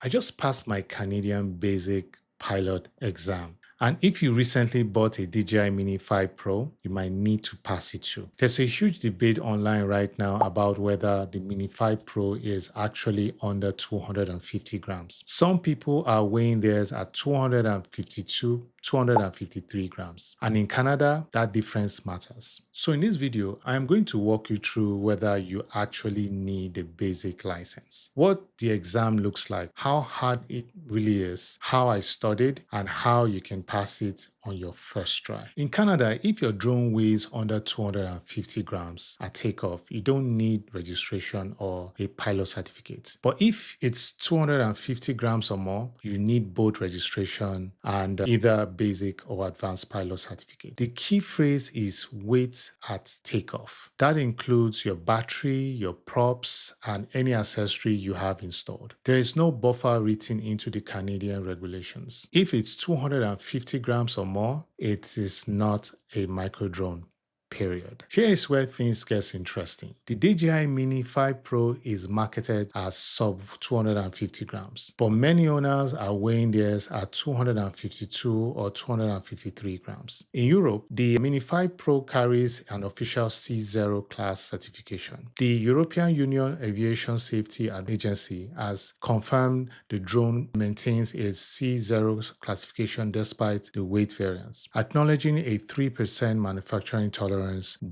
I just passed my Canadian Basic Pilot exam. And if you recently bought a DJI Mini 5 Pro, you might need to pass it too. There's a huge debate online right now about whether the Mini 5 Pro is actually under 250 grams. Some people are weighing theirs at 252, 253 grams. And in Canada, that difference matters. So in this video, I am going to walk you through whether you actually need a basic license, what the exam looks like, how hard it really is, how I studied, and how you can pass it on your first try. In Canada, if your drone weighs under 250 grams at takeoff, you don't need registration or a pilot certificate. But if it's 250 grams or more, you need both registration and either basic or advanced pilot certificate. The key phrase is weight at takeoff. That includes your battery, your props, and any accessory you have installed. There is no buffer written into the Canadian regulations. If it's 250 grams or more, it is not a micro drone. Period. Here is where things get interesting. The DJI Mini 5 Pro is marketed as sub 250 grams, but many owners are weighing theirs at 252 or 253 grams. In Europe, the Mini 5 Pro carries an official C0 class certification. The European Union Aviation Safety Agency has confirmed the drone maintains its C0 classification despite the weight variance, acknowledging a 3% manufacturing tolerance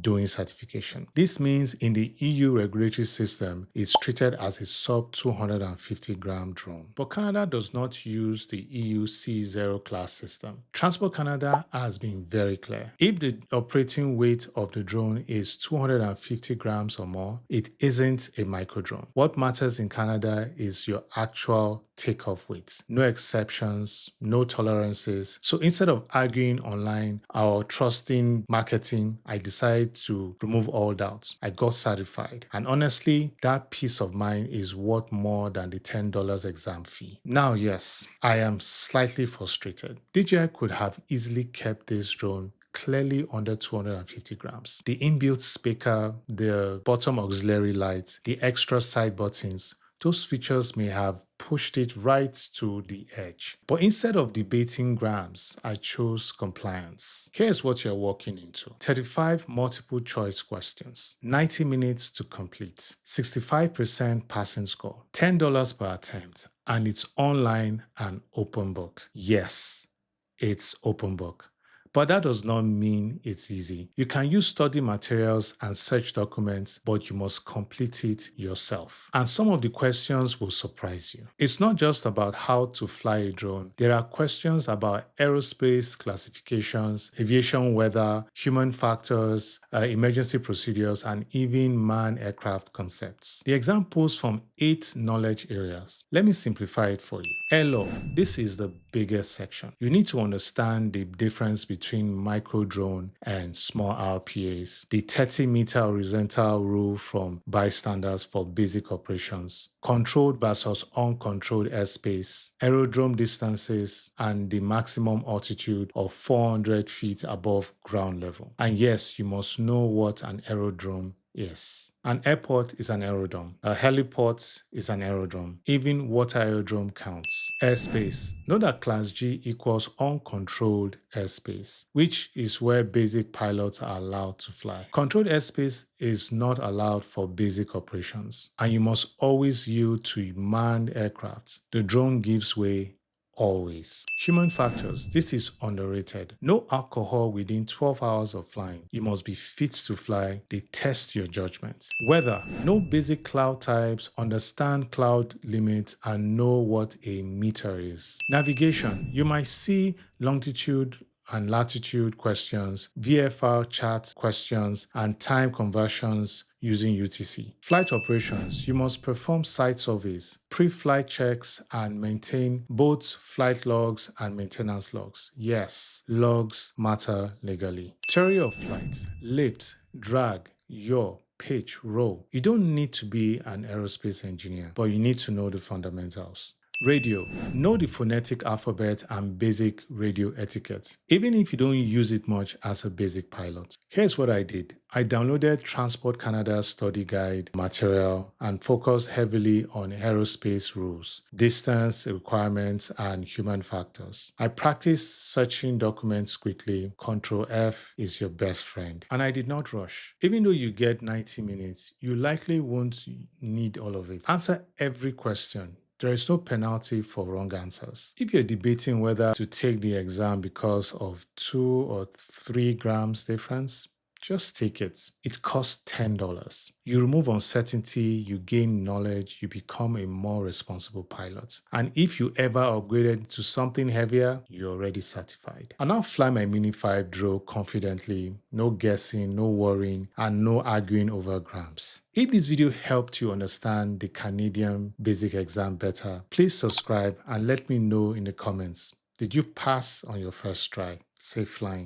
during certification. This means in the EU regulatory system, it's treated as a sub 250 gram drone. But Canada does not use the EU C0 class system. Transport Canada has been very clear. If the operating weight of the drone is 250 grams or more, it isn't a micro drone. What matters in Canada is your actual takeoff weight. No exceptions, no tolerances. So instead of arguing online or trusting marketing, I decided to remove all doubts. I got certified. And honestly, that peace of mind is worth more than the $10 exam fee. Now, yes, I am slightly frustrated. DJI could have easily kept this drone clearly under 250 grams. The inbuilt speaker, the bottom auxiliary lights, the extra side buttons, those features may have pushed it right to the edge. But instead of debating grams, I chose compliance. Here's what you're walking into. 35 multiple choice questions, 90 minutes to complete, 65% passing score, $10 per attempt, and it's online and open book. Yes, it's open book. But that does not mean it's easy. You can use study materials and search documents, but you must complete it yourself. And some of the questions will surprise you. It's not just about how to fly a drone. There are questions about aerospace classifications, aviation weather, human factors, emergency procedures, and even manned aircraft concepts. The exam pulls from 8 knowledge areas. Let me simplify it for you. Air law. This is the biggest section. You need to understand the difference between micro drone and small RPAs, the 30-meter horizontal rule from bystanders for basic operations, controlled versus uncontrolled airspace, aerodrome distances, and the maximum altitude of 400 feet above ground level. And yes, you must know what an aerodrome is. An airport is an aerodrome. A heliport is an aerodrome. Even water aerodrome counts. Airspace. Know that Class G equals uncontrolled airspace, which is where basic pilots are allowed to fly. Controlled airspace is not allowed for basic operations, and you must always yield to manned aircraft. The drone gives way always. Human factors. This is underrated. No alcohol within 12 hours of flying. You must be fit to fly. They test your judgment. Weather. No basic cloud types. Understand cloud limits and know what a meter is. Navigation. You might see longitude and latitude questions, VFR chart questions, and time conversions using UTC. Flight operations. You must perform site surveys, pre-flight checks, and maintain both flight logs and maintenance logs. Yes, logs matter legally. Theory of flight. Lift, drag, yaw, pitch, roll. You don't need to be an aerospace engineer, but you need to know the fundamentals. Radio. Know the phonetic alphabet and basic radio etiquette, even if you don't use it much as a basic pilot. Here's what I did. I downloaded Transport Canada's study guide material and focused heavily on aerospace rules, distance requirements, and human factors. I practiced searching documents quickly. Control F is your best friend. And I did not rush. Even though you get 90 minutes, you likely won't need all of it. Answer every question. There is no penalty for wrong answers. If you're debating whether to take the exam because of 2 or 3 grams difference, just take it. It costs $10. You remove uncertainty, you gain knowledge, you become a more responsible pilot. And if you ever upgraded to something heavier, you're already certified. I now fly my Mini 5 drone confidently, no guessing, no worrying, and no arguing over grams. If this video helped you understand the Canadian basic exam better, please subscribe and let me know in the comments. Did you pass on your first try? Safe flying.